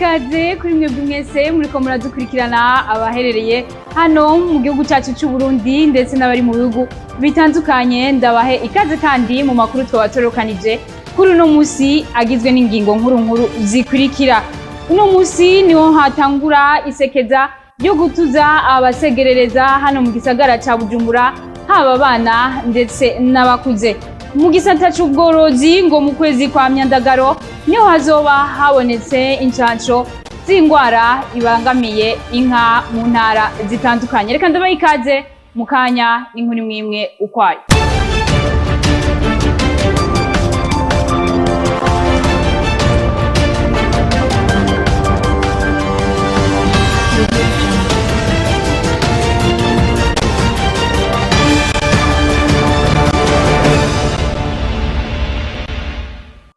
ikaze kuri mwebwe mwese muriko muradukurikirana abaherereye hano mu gihugu cyacu cy'u Burundi ndetse n'abari mu bihugu bitandukanye. Ndabahe ikaze kandi mu makuru twatorokanije kuri uno musi agizwe n'ingingo nkuru zikurikira. Uno musi niho hatangura isekeza ryo gutuza abasegerereza hano mu gisagara ca Bujumbura, haba abana ndetse n'abakuze. Mu gisata c'ubworozi ngo mu kwezi kwa Myandagaro niho hazoba habonetse incanco z'ingwara ibangamiye inka mu ntara zitandukanye. Reka ndabaha ikaze mu kanya n'inkuru imwe ukwayo.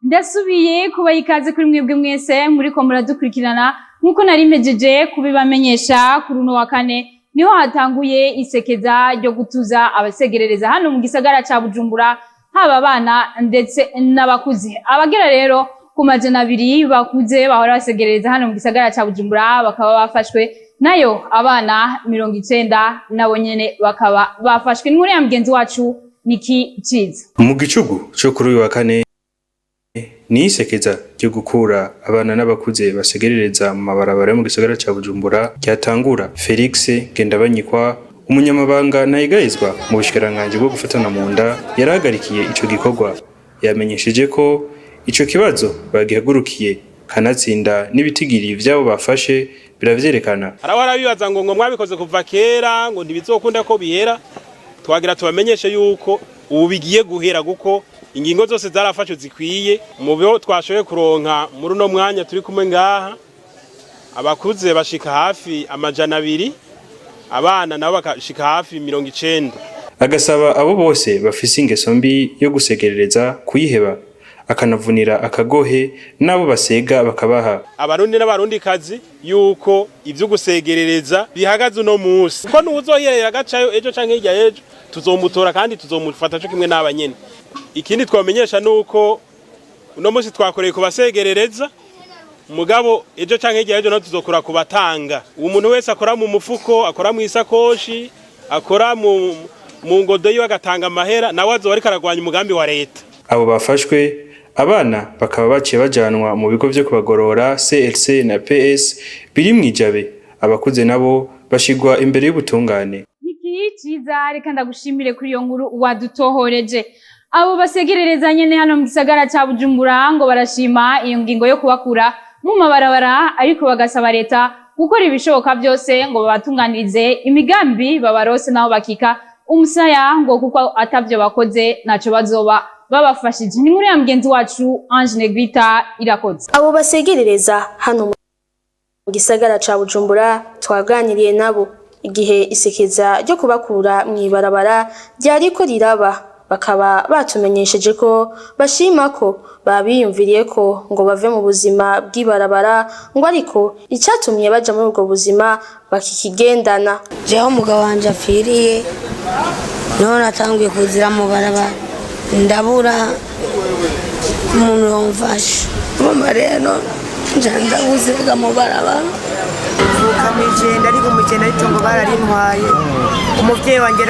Ndasubiye kubaha ikaze kuri mwebwe mwese muriko muradukurikirana. Nkuko nari mpejeje kubibamenyesha, kuri uno wa kane niho hatanguye isekeza ryo gutuza abasegerereza hano mu gisagara ca Bujumbura, haba abana ndetse n'abakuze. Abagera rero ku majana abiri bakuze bahora basegerereza hano mu gisagara ca Bujumbura bakaba bafashwe, nayo abana 90 nabo nyene bakaba bafashwe. Inkuru ya mugenzi wacu Niki Ciza. Mu gicugu cyo kuri uyu wa kane ni isekeza ryo gukura abana n'abakuze basegerereza mu mabarabara yo mu gisagara ca Bujumbura ryatangura. Felix Ngendabanyikwa, umunyamabanga nayigayizwa mu bushikiranganje bwo gufatana mu nda, yarahagarikiye ico gikorwa. Yamenyesheje ko ico kibazo bagihagurukiye kanatsinda n'ibitigiri vyabo bafashe biravyerekana. Arabibaza ngo mwabikoze kuva kera ngo ntibizokunda ko bihera. Twagira tubamenyeshe yuko ubu bigiye guhera, guko ingingo zose zarafashwe zikwiye. Mu byo twashoboye kuronka muri uno mwanya turi kumwe ngaha, abakuze bashika hafi amajana abiri, abana nabo bakashika hafi 90. Agasaba abo bose bafise ingeso mbi yo gusegerereza kuyiheba, akanavunira akagohe nabo basega bakabaha. Abarundi n'abarundi kazi yuko ivyo gusegerereza bihagaze uno musi, ko nuzoyerera gacayo ejo canke hirya ejo tuzomutora kandi tuzomufata cyo kimwe n'abanyene. Ikindi twamenyesha nuko uno musi twakoreye kubasegerereza, mugabo ejo canke hirya ejo no tuzokora kubatanga. Umuntu wese akora mu mufuko, akora mu isakoshi, akora mu ngodo yiwe agatanga amahera, nawe azoba ariko aragwanya umugambi wa leta. Abo bafashwe abana bakaba baciye bajanwa mu bigo vyo kubagorora CLC na PS biri mwijabe. Abakuze nabo bashigwa imbere y'ubutungane. Niki Ciza, reka ndagushimire kuri iyo nkuru wadutohoreje. Abo basegerereza nyene hano mu gisagara ca Bujumbura ngo barashima iyo ngingo yo kubakura mu mabarabara, ariko bagasaba leta gukora ibishoboka byose ngo babatunganirize imigambi babarose naho bakika umusaya, ngo kuko atavyo bakoze naco bazoba babafashije. Ni nkuru ya mugenzi wacu Ange Negrita irakoze. Abo basegerereza hano mu gisagara ca Bujumbura twaganiriye nabo igihe isekeza ryo kubakura mwibarabara ryariko riraba, bakaba batumenyesheje ko bashima ko babiyumviriye ko ngo bave mu buzima bw'ibarabara, ngo ariko icyatumye baja muri ubwo buzima bakikigendana. Jeho umugabo wanje apfiriye, none natanguye kuzira mu barabara, ndabura umuntu yomfasha. Mama rero njanda gusega mu barabara, mvukamije ndari kumugenda itongo bararintwaye. Umuvyeyi wanje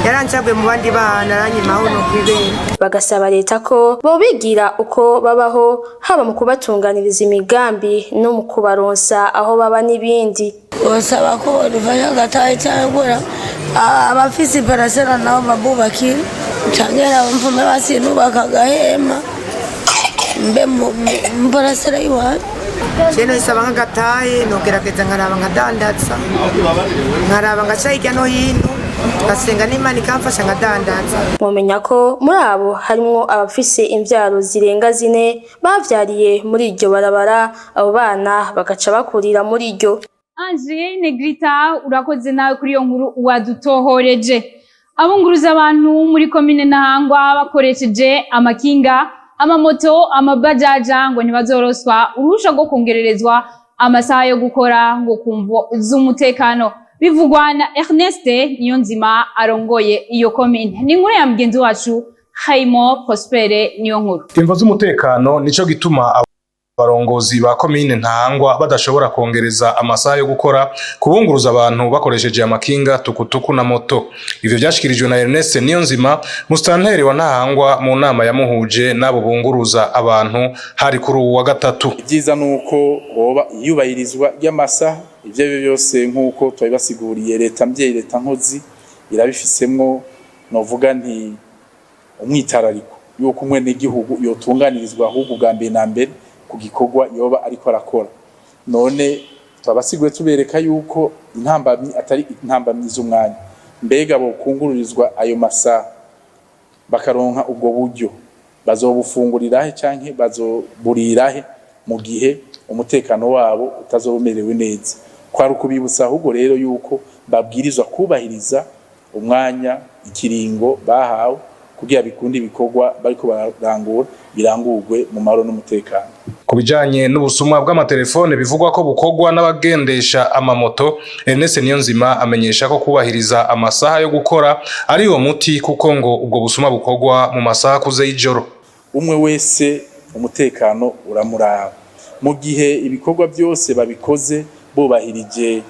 yaranshabuye mu bandi bana, aranyimaho no kwibera. Bagasaba leta ko bobigira uko babaho, haba mu kubatunganiriza imigambi no mu kubaronsa aho baba n'ibindi. basaba ko rufasha gataye cyangwa abafise parasera nabo babubakira cyangwa abamfume basinubaka gahema mbe mu parasera iwacu. Cheno isaba nk'agataye nogerageza nkaraba nkadandatsa, nkaraba ngaca hirya no hino, ngasenga n'Imana ikamfasha nkadandatsa. Mumenya ko muri abo harimo abafise imvyaro zirenga 4 bavyariye muri iryo barabara, abo bana bagaca bakurira muri iryo. Ange Negrita, urakoze nawe kuri iyo nkuru wadutohoreje. Abunguruza abantu muri komine Ntahangwa bakoresheje amakinga, amamoto, amabajaja ngo ntibazoroswa uruhusha rwo kongererezwa amasaha yo gukora ngo kumvo z'umutekano. Bivugwa na Ernest Niyonzima arongoye iyo komine. Ni inkuru ya mugenzi wacu Haimo Prospere niyo nkuru. Imvo z'umutekano nico gituma abarongozi ba komine Ntahangwa badashobora kongereza amasaha yo gukora kubunguruza abantu bakoresheje amakinga tukutuku na moto. Ivyo vyashikirijwe na Ernest Niyonzima, mustanteri wa Ntahangwa mu nama yamuhuje nabo bunguruza abantu hari kuri uwa gatatu. Ibyiza nuko boba yubahirizwa y'amasaha ivyo byose nkuko twabibasiguriye leta mvye leta nkozi irabifisemwo novuga nti umwitarariko yuko umwe n'igihugu yotunganirizwa ahubwo bwa mbere na mbere ku gikorwa yoba ariko arakora. None twabasiguye tubereka yuko intambamyi atari intambamyi z'umwanya, mbega bo kungururizwa ayo masaha bakaronka ubwo buryo bazobufungurirahe canke bazoburirahe mu gihe umutekano wabo utazomerewe neza. Kwari ukubibutsa ahubwo rero yuko babwirizwa kubahiriza umwanya ikiringo bahawe kugira bikundi bikorwa bariko barangura birangurwe mu mahoro n'umutekano. Kubijanye n'ubusumwa bw'amatelefone bivugwa ko bukorwa n'abagendesha amamoto, Ernest Niyonzima amenyesha ko kubahiriza amasaha yo gukora ari uwo muti kuko ngo ubwo busumwa bukorwa mu masaha kuze y'ijoro. Umwe wese umutekano uramuraba. Mu gihe ibikorwa byose babikoze bubahirije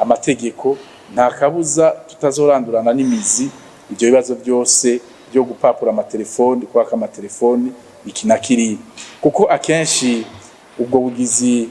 amategeko nta kabuza tutazorandurana n'imizi ibyo bibazo byose byo gupapura amatelefoni kwaka amatelefoni ikinakiri kuko akenshi ubwo bugizi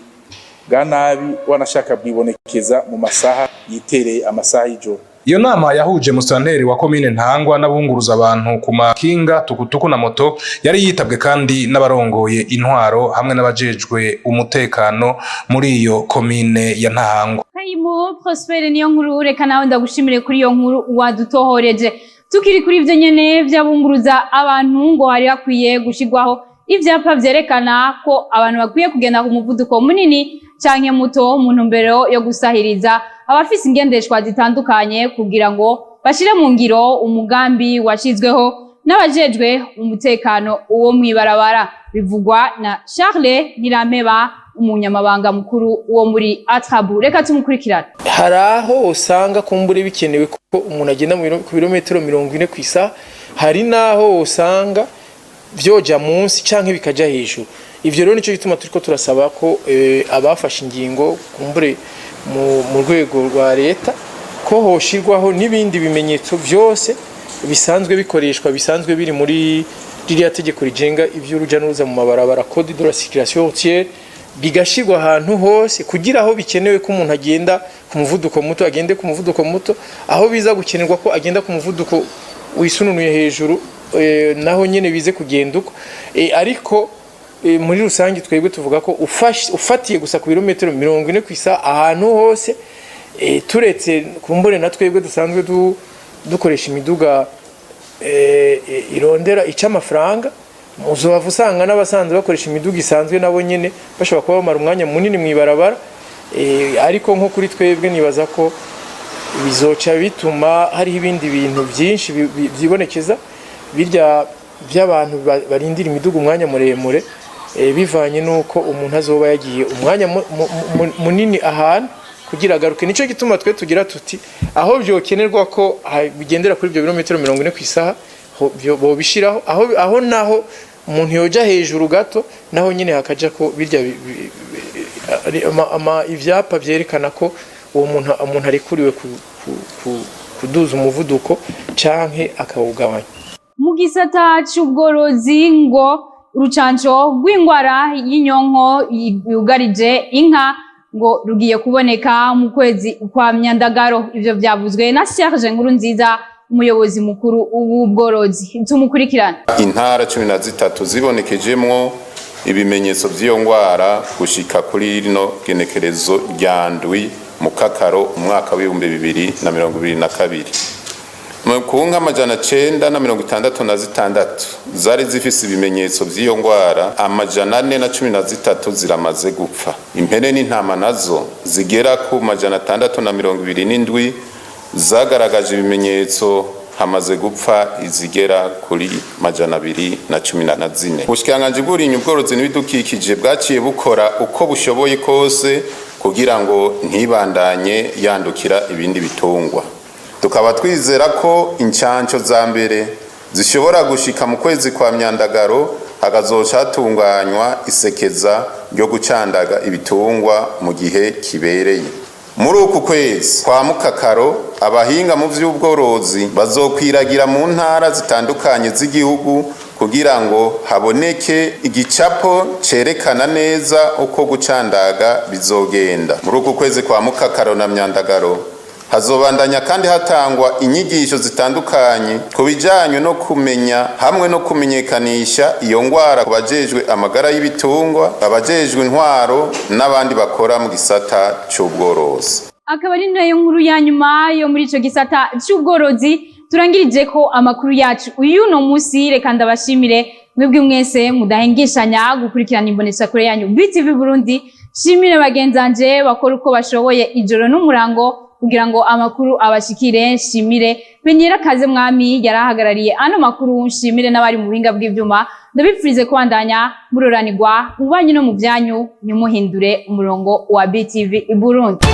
bwa nabi wanashaka bwibonekeza mu masaha yitereye amasaha y'ijoro. Iyo nama yahuje mustanteri wa komine Ntahangwa n'abunguruza abantu ku makinga tukutuku na moto yari yitabwe kandi n'abarongoye intwaro hamwe n'abajejwe umutekano muri iyo komine ya Ntahangwa. Haimo Prospere niyo nkuru, reka nawe ndagushimire kuri iyo nkuru wadutohoreje. Tukiri kuri ivyo nyene vyabunguruza abantu ngo hari hakwiye gushigwaho ivyapa vyerekana ko abantu bakwiye kugenda ku muvuduko munini canke muto mu ntumbero yo gusahiriza abafise ingendeshwa zitandukanye kugira ngo bashire mu ngiro umugambi washizweho n'abajejwe umutekano uwo mwibarabara. Bivugwa na Charles Nirampeba, umunyamabanga mukuru uwo muri Atrabu. Reka tumukurikirana. Haraho usanga kumbure bikenewe ko umuntu agenda ku birometero 40 kwisa, hari naho usanga vyoja munsi canke bikaja hejuru. Ivyo rero nico gituma turiko turasaba ko abafashe ingingo kumbure mu rwego rwa leta ko hoshirwaho n'ibindi bimenyetso vyose bisanzwe bikoreshwa bisanzwe biri muri ririya tegeko rigenga ivy'uruja n'uruza mu mabarabara code de la circulation routière, bigashirwa ahantu hose kugira aho bikenewe ko umuntu agenda ku muvuduko muto agende ku muvuduko muto, aho biza gukenerwa ko agenda ku muvuduko wisununuye hejuru naho nyene bize kugenda uko. Ariko muri rusange twebwe tuvuga ko ufatiye gusa ku birometero 40 kwisa ahantu hose, turetse kumbure na twebwe dusanzwe dukoresha imiduga irondera ica amafaranga, muzobavu usanga n'abasanzwe bakoresha imiduga isanzwe nabo nyene bashobora kuba bamara umwanya munini mwibarabara. Ariko nko kuri twebwe nibaza ko bizoca bituma hari ibindi bintu byinshi byibonekeza birya by'abantu barindira imiduga umwanya muremure, bivanye nuko umuntu azoba yagiye umwanya munini ahantu kugira agaruke. Nico gituma twe tugira tuti aho byokenerwa ko bigendera kuri ibyo birometero 40 kwisaha bo bishiraho, aho naho umuntu yoja hejuru gato naho nyine hakaja ko birya ivyapa vyerekana ko uwo umuntu arikuriwe kuduza umuvuduko canke akawugabanya. Mu gisata c'ubworozi ngo urucanco rw'ingwara y'inyonko yugarije inka ngo rugiye kuboneka mu kwezi kwa Myandagaro. Ivyo vyavuzwe na Serge Nkurunziza, umuyobozi mukuru w'ubworozi. Tumukurikirana. Intara 13 zibonekejemwo ibimenyetso by'iyo ngwara gushika kuri rino genekerezo rya ndwi mu Kakaro umwaka w'2022. Mu kunga amajana 966 zari zifise ibimenyetso by'iyo ngwara, amajana 413 ziramaze gupfa. Impene n'intama nazo zigera ku majana 627 zagaragaje ibimenyetso, hamaze gupfa izigera kuri majana 214. Ubushikiranganje bw'uburimyi ubworozi n'ibidukikije bwaciye bukora uko bushoboye kose kugira ngo ntibandanye yandukira ibindi bitungwa. Tukaba twizera ko incanco za mbere zishobora gushika mu kwezi kwa Myandagaro hakazoca hatunganywa isekeza ryo gucandaga ibitungwa mu gihe kibereye. Muri uku kwezi kwa Mukakaro abahinga mu vy'ubworozi bazokwiragira mu ntara zitandukanye z'igihugu kugira ngo haboneke igicapo cerekana neza uko gucandaga bizogenda. Muri uku kwezi kwa Mukakaro na Myandagaro hazobandanya kandi hatangwa inyigisho zitandukanye ku bijanye no kumenya hamwe no kumenyekanisha iyo ngwara ku bajejwe amagara y'ibitungwa, abajejwe intwaro n'abandi bakora mu gisata c'ubworozi. Akaba ari nayo nkuru ya nyuma yo muri ico gisata c'ubworozi turangirije ko amakuru yacu uyu no musi. Reka ndabashimire mwebwe mwese mudahengeshanya gukurikirana imbonesha kure yanyu BTV Burundi. Shimire bagenzanje bakora uko bashoboye ijoro n'umurango kugira ngo amakuru abashikire. Shimire Penyera Kaze Mwami yarahagarariye ano makuru. Shimire n'abari mu buhinga bw'ivyuma. Ndabipfurize kubandanya muroranirwa mu banyu no mu byanyu, nyumuhindure umurongo wa BTV Burundi.